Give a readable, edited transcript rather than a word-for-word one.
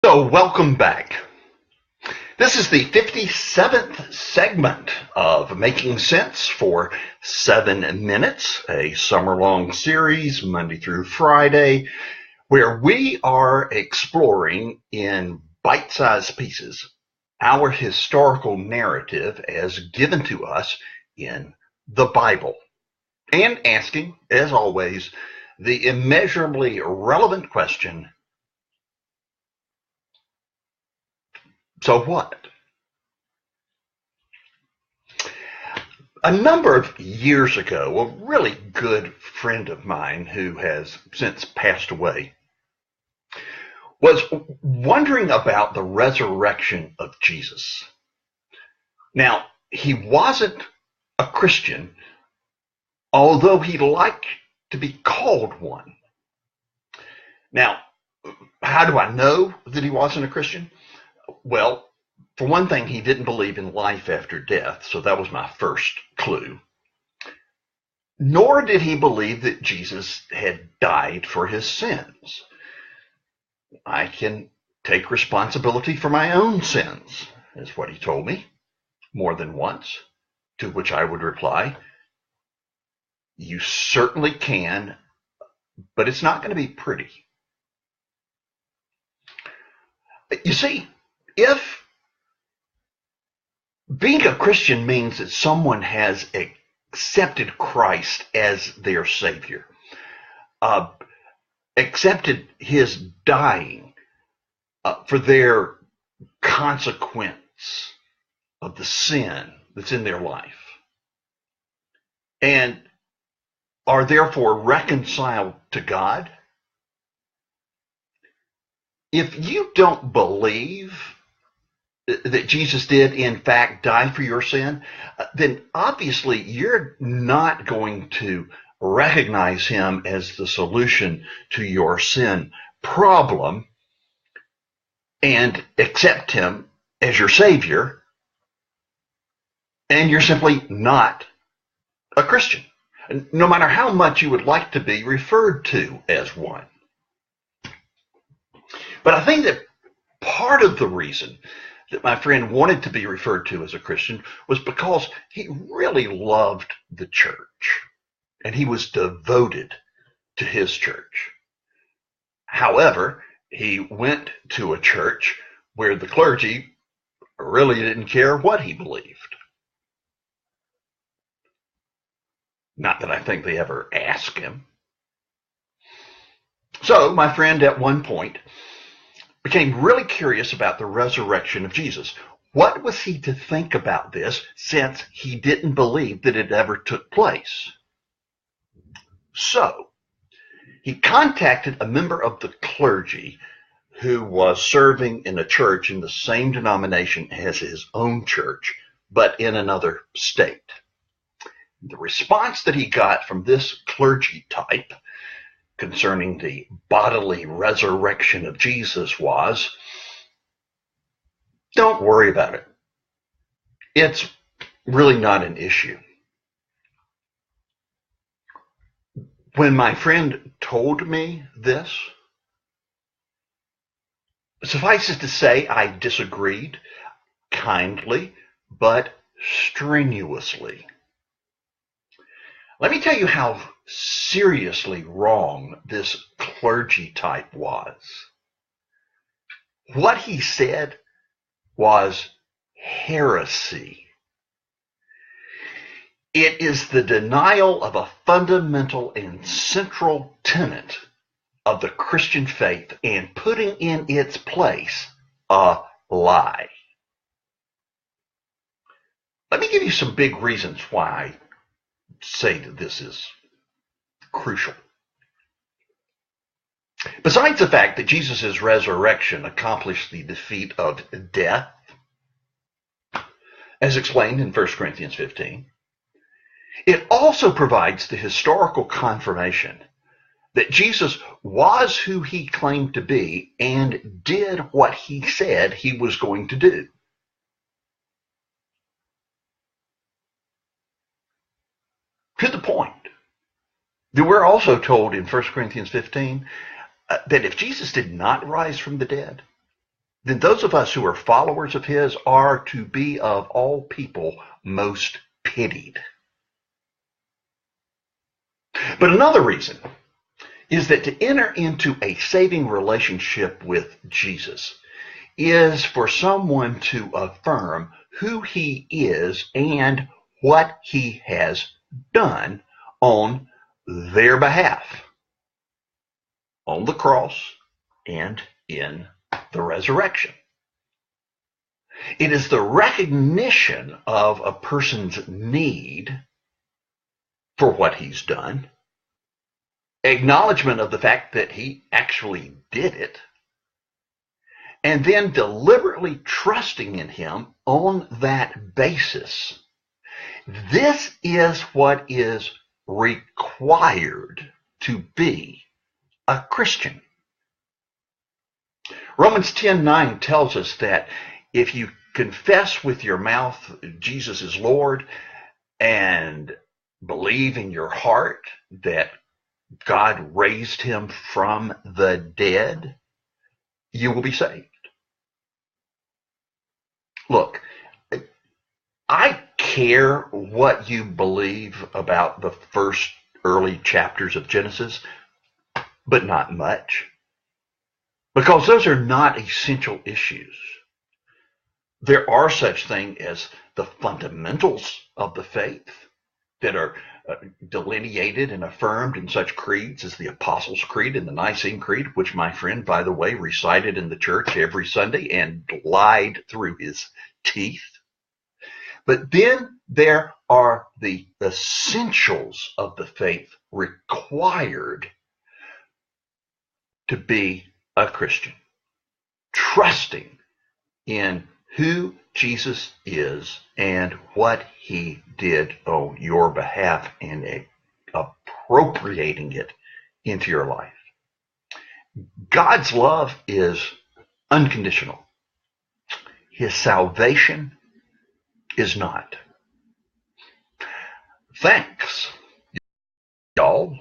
So welcome back. This is the 57th segment of Making Sense for 7 Minutes, a summer-long series, Monday through Friday, where we are exploring in bite-sized pieces our historical narrative as given to us in the Bible, and asking, as always, the immeasurably relevant question, so what? A number of years ago, a really good friend of mine who has since passed away was wondering about the resurrection of Jesus. Now, he wasn't a Christian, although he liked to be called one. Now, how do I know that he wasn't a Christian? Well, for one thing, he didn't believe in life after death, so that was my first clue. Nor did he believe that Jesus had died for his sins. I can take responsibility for my own sins, is what he told me more than once, to which I would reply, you certainly can, but it's not going to be pretty. You see, if being a Christian means that someone has accepted Christ as their Savior, accepted his dying for their consequence of the sin that's in their life, and are therefore reconciled to God, if you don't believe that Jesus did in fact die for your sin, then obviously you're not going to recognize him as the solution to your sin problem and accept him as your Savior, and you're simply not a Christian, no matter how much you would like to be referred to as one. But I think that part of the reason that my friend wanted to be referred to as a Christian was because he really loved the church and he was devoted to his church. However, he went to a church where the clergy really didn't care what he believed. Not that I think they ever asked him. So my friend at one point became really curious about the resurrection of Jesus. What was he to think about this, since he didn't believe that it ever took place? So he contacted a member of the clergy who was serving in a church in the same denomination as his own church, but in another state. The response that he got from this clergy type concerning the bodily resurrection of Jesus was, don't worry about it. It's really not an issue. When my friend told me this, suffice it to say, I disagreed kindly but strenuously. Let me tell you how seriously wrong this clergy type was. What he said was heresy. It is the denial of a fundamental and central tenet of the Christian faith and putting in its place a lie. Let me give you some big reasons why I say that this is crucial. Besides the fact that Jesus' resurrection accomplished the defeat of death, as explained in 1 Corinthians 15, it also provides the historical confirmation that Jesus was who he claimed to be and did what he said he was going to do. To the point that we're also told in 1 Corinthians 15 that if Jesus did not rise from the dead, then those of us who are followers of his are to be of all people most pitied. But another reason is that to enter into a saving relationship with Jesus is for someone to affirm who he is and what he has done on their behalf on the cross and in the resurrection. It is the recognition of a person's need for what he's done, acknowledgement of the fact that he actually did it, and then deliberately trusting in him on that basis. This is what is required to be a Christian. Romans 10:9 tells us that if you confess with your mouth Jesus is Lord and believe in your heart that God raised him from the dead, you will be saved. Look, I care what you believe about the first early chapters of Genesis, but not much, because those are not essential issues. There are such things as the fundamentals of the faith that are delineated and affirmed in such creeds as the Apostles' Creed and the Nicene Creed, which my friend, by the way, recited in the church every Sunday and lied through his teeth. But then there are the essentials of the faith required to be a Christian, trusting in who Jesus is and what he did on your behalf and appropriating it into your life. God's love is unconditional. His salvation is not. Thanks, y'all.